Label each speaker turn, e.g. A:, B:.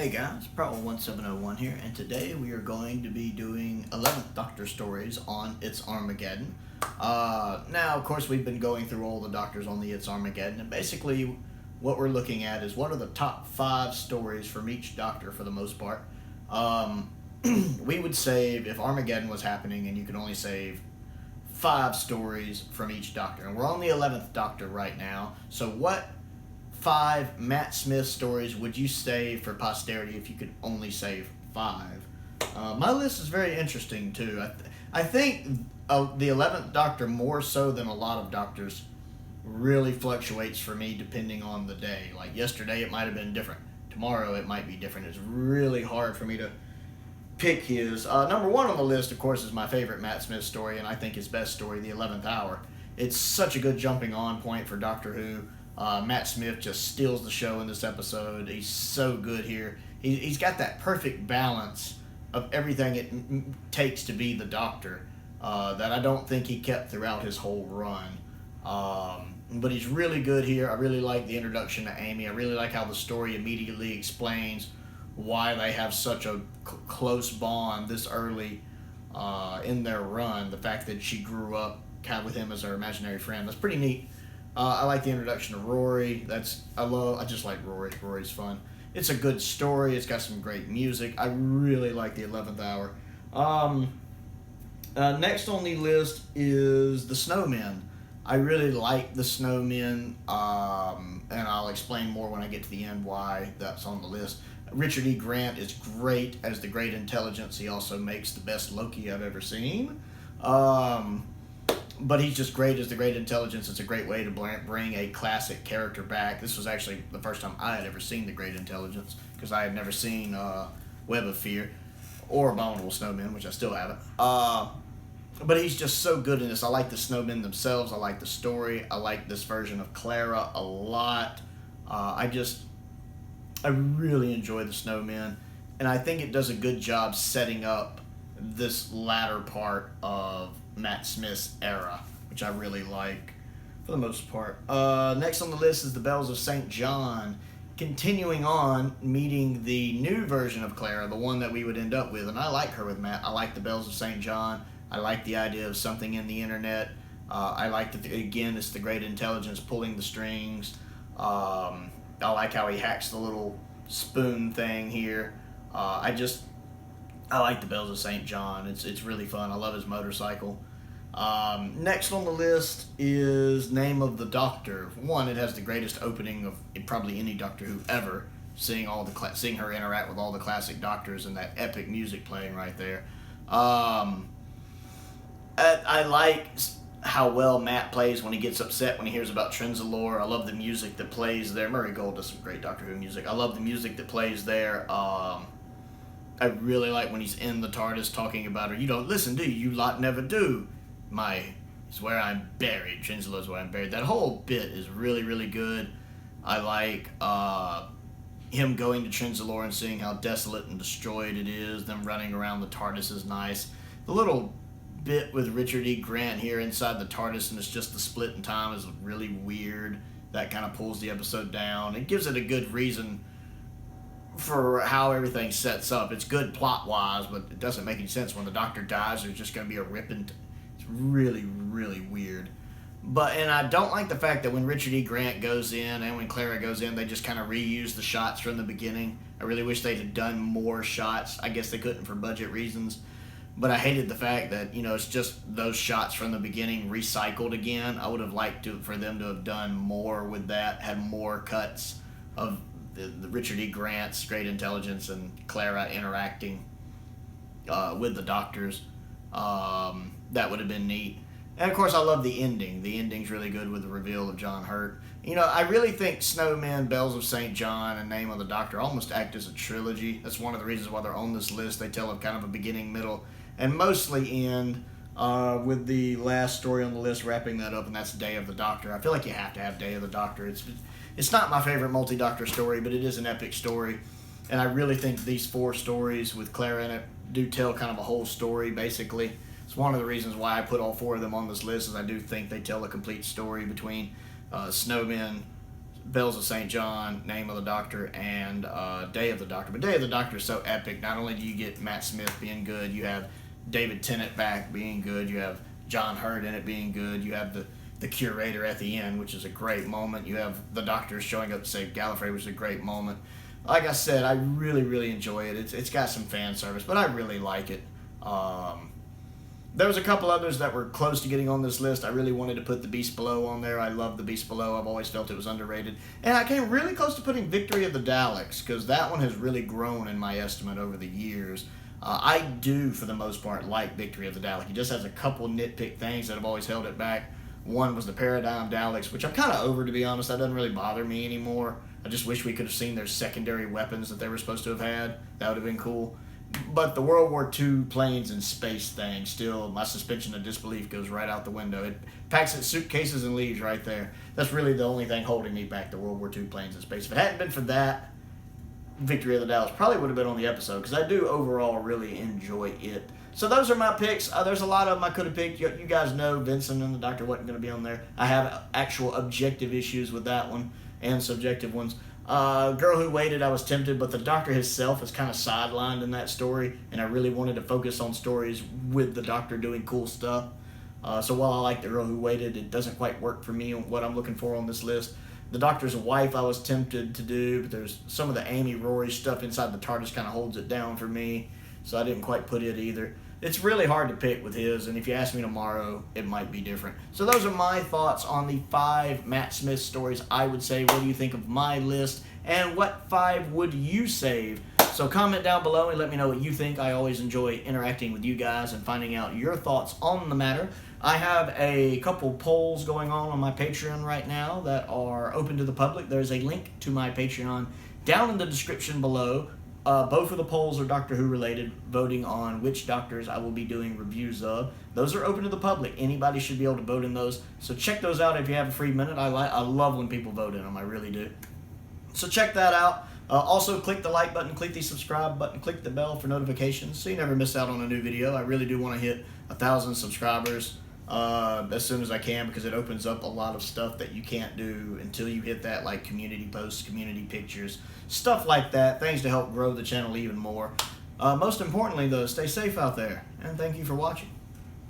A: Hey guys, Problem1701 here, and today we are going to be doing 11th Doctor stories on It's Armageddon. Now, of course, we've been going through all the Doctors on the It's Armageddon, and basically what we're looking at is what are the top 5 stories from each Doctor for the most part. We would save, if Armageddon was happening and you could only save 5 stories from each Doctor, and we're on the 11th Doctor right now, so what 5 Matt Smith stories would you save for posterity if you could only save 5? My list is very interesting too. I think the 11th Doctor, more so than a lot of Doctors, really fluctuates for me depending on the day. Like yesterday it might have been different. Tomorrow it might be different. It's really hard for me to pick his. Number 1 on the list, of course, is my favorite Matt Smith story, and I think his best story, The 11th Hour. It's such a good jumping on point for Doctor Who. Matt Smith just steals the show in this episode. He's so good here. He's got that perfect balance of everything it takes to be the Doctor that I don't think he kept throughout his whole run. But he's really good here. I really like the introduction to Amy. I really like how the story immediately explains why they have such a close bond this early in their run. The fact that she grew up kind of with him as her imaginary friend. That's pretty neat. I like the introduction of Rory. I just like Rory. Rory's fun. It's a good story. It's got some great music. I really like the 11th Hour. Next on the list is the Snowmen. I really like the Snowmen, and I'll explain more when I get to the end why that's on the list. Richard E. Grant is great as the Great Intelligence. He also makes the best Loki I've ever seen. But he's just great as the Great Intelligence. It's a great way to bring a classic character back. This was actually the first time I had ever seen the Great Intelligence, because I had never seen Web of Fear or Abominable Snowmen, which I still haven't. But he's just so good in this. I like the Snowmen themselves. I like the story. I like this version of Clara a lot. I really enjoy the Snowmen, and I think it does a good job setting up this latter part of Matt Smith's era, which I really like for the most part. Next on the list is the Bells of St. John, continuing on, meeting the new version of Clara, the one that we would end up with, and I like her with Matt. I like the Bells of St. John. I like the idea of something in the internet. I like that, again, it's the Great Intelligence pulling the strings. I like how he hacks the little spoon thing here. I like the Bells of St. John. It's really fun. I love his motorcycle. Next on the list is Name of the Doctor. One, it has the greatest opening of probably any Doctor Who ever. Seeing her interact with all the classic Doctors and that epic music playing right there. I like how well Matt plays when he gets upset when he hears about Trenzalore. I love the music that plays there. Murray Gold does some great Doctor Who music. I love the music that plays there. I really like when he's in the TARDIS talking about her. You don't listen, do you? You lot never do. It's where I'm buried. Trenzalore's where I'm buried. That whole bit is really, really good. I like him going to Trenzalore and seeing how desolate and destroyed it is. Them running around the TARDIS is nice. The little bit with Richard E. Grant here inside the TARDIS and it's just the split in time is really weird. That kind of pulls the episode down. It gives it a good reason for how everything sets up. It's good plot-wise, but it doesn't make any sense. When the Doctor dies, there's just going to be a rip and it's really, really weird. And I don't like the fact that when Richard E. Grant goes in and when Clara goes in, they just kind of reuse the shots from the beginning. I really wish they had done more shots. I guess they couldn't for budget reasons. But I hated the fact that, it's just those shots from the beginning recycled again. I would have liked for them to have done more with that, had more cuts of the Richard E. Grant's Great Intelligence and Clara interacting with the Doctors. That would have been neat. And of course, I love the ending. The ending's really good with the reveal of John Hurt. I really think Snowmen, Bells of St. John, and Name of the Doctor almost act as a trilogy. That's one of the reasons why they're on this list. They tell kind of a beginning, middle, and mostly end with the last story on the list wrapping that up, and that's Day of the Doctor. I feel like you have to have Day of the Doctor. It's not my favorite multi-Doctor story, but it is an epic story. And I really think these 4 stories with Clara in it do tell kind of a whole story, basically. It's one of the reasons why I put all 4 of them on this list, is I do think they tell a complete story between Snowmen, Bells of St. John, Name of the Doctor, and Day of the Doctor. But Day of the Doctor is so epic. Not only do you get Matt Smith being good, you have David Tennant back being good, you have John Hurt in it being good, you have the curator at the end, which is a great moment. You have the Doctor showing up to save Gallifrey, which is a great moment. Like I said, I really, really enjoy it. It's got some fan service, but I really like it. There was a couple others that were close to getting on this list. I really wanted to put The Beast Below on there. I love The Beast Below. I've always felt it was underrated. And I came really close to putting Victory of the Daleks, because that one has really grown in my estimate over the years. I do, for the most part, like Victory of the Dalek. It just has a couple nitpick things that have always held it back. One was the Paradigm Daleks, which I'm kind of over, to be honest. That doesn't really bother me anymore. I just wish we could have seen their secondary weapons that they were supposed to have had. That would have been cool. But the World War II planes and space thing, still, my suspension of disbelief goes right out the window. It packs its suitcases and leaves right there. That's really the only thing holding me back, the World War II planes and space. If it hadn't been for that, Victory of the Daleks probably would have been on the episode, because I do overall really enjoy it. So those are my picks. There's a lot of them I could have picked. You guys know Vincent and the Doctor wasn't going to be on there. I have actual objective issues with that one and subjective ones. Girl Who Waited, I was tempted, but the Doctor himself is kind of sidelined in that story, and I really wanted to focus on stories with the Doctor doing cool stuff. So while I like The Girl Who Waited, it doesn't quite work for me on what I'm looking for on this list. The Doctor's Wife I was tempted to do, but there's some of the Amy Rory stuff inside the TARDIS kind of holds it down for me, so I didn't quite put it either. It's really hard to pick with his, and if you ask me tomorrow, it might be different. So those are my thoughts on the 5 Matt Smith stories I would say. What do you think of my list, and what 5 would you save? So comment down below and let me know what you think. I always enjoy interacting with you guys and finding out your thoughts on the matter. I have a couple polls going on my Patreon right now that are open to the public. There's a link to my Patreon down in the description below. Both of the polls are Doctor Who related, voting on which Doctors I will be doing reviews of. Those are open to the public. Anybody should be able to vote in those. So check those out if you have a free minute. I love when people vote in them. I really do. So check that out. Also, click the like button, click the subscribe button, click the bell for notifications so you never miss out on a new video. I really do want to hit 1,000 subscribers as soon as I can, because it opens up a lot of stuff that you can't do until you hit that, like community posts, community pictures, stuff like that, things to help grow the channel even more. Most importantly, though, stay safe out there, and thank you for watching.